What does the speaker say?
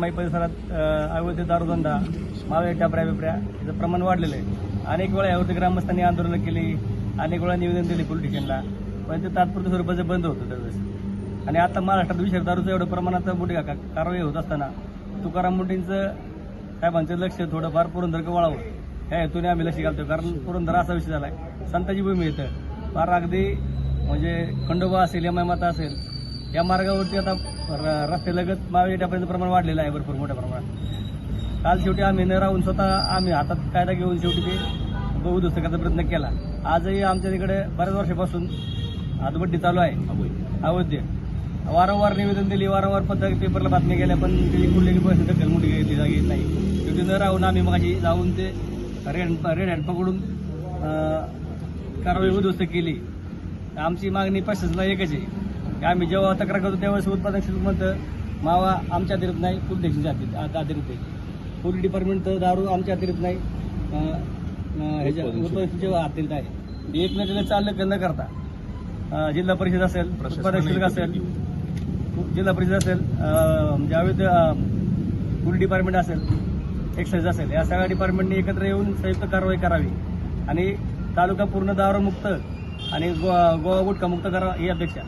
माई परिसरात अवैध दारूधंदा, मावे टापऱ्या बिपऱ्या याचं प्रमाण वाढलेलं आहे. अनेक वेळा यावरती ग्रामस्थांनी आंदोलनं केली, अनेक वेळा निवेदन दिले पोलीस स्टेशनला, पण ते तात्पुरत्या स्वरूपाचं बंद होतं त्यावेळेस. आणि आता महाराष्ट्रात विषारी दारूचं एवढं प्रमाणात मोठी कारवाई होत असताना तुकाराम मुंडेंचं साहेबांचं लक्ष थोडंफार पुरंदरकडे वळावं ह्या हेतूने आम्ही लक्ष घालतो. कारण पुरंदर असा विषय झाला आहे, संताची भूमी येतं फार अगदी म्हणजे खंडोबा असेल, यमाई माता असेल, या मार्गावरती आता रस्त्यालगत मावे टापऱ्यांचं प्रमाण वाढलेलं आहे भरपूर मोठ्या प्रमाणात. काल शेवटी आम्ही न राहून स्वतः आम्ही हातात कायदा घेऊन शेवटी ते उद्ध्वस्त करण्याचा प्रयत्न केला. आजही आमच्या तिकडे बऱ्याच वर्षापासून हातबट्टी चालू आहे अवैध. वारंवार निवेदन दिली, वारंवार पेपरला बातम्या गेल्या, पण त्याची कुठलेली पैसे दखल मोठी घेतली गेली नाही. शेवटी न राहून आम्ही मग जाऊन ते रेड हँड पकडून कारवाई उद्ध्वस्त केली. आमची मागणी प्रशासनाला एकच आहे की आम्ही जेव्हा तक्रार करतो त्यावेळेस उत्पादक शुल्क म्हणतं मावा आमच्या अतिरिक्त नाही, पोलीस स्टेशनच्या अतिरिक्त आहे. पोलीस डिपार्टमेंटचं दारू आमच्या अतिरिक्त नाही, ह्याच्या उत्पादकांच्या अतिरिक्त आहे. एकमेकांना चाललं न करता जिल्हा परिषद असेल, उत्पादक शुल्क असेल, जिल्हा परिषद असेल, म्हणजे अवैध पोलीस डिपार्टमेंट असेल, एक्साईज असेल, या सगळ्या डिपार्टमेंटनी एकत्र येऊन संयुक्त कारवाई करावी आणि तालुका पूर्ण दारूमुक्त आणि गोवा गुटखा मुक्त करावा ही अपेक्षा.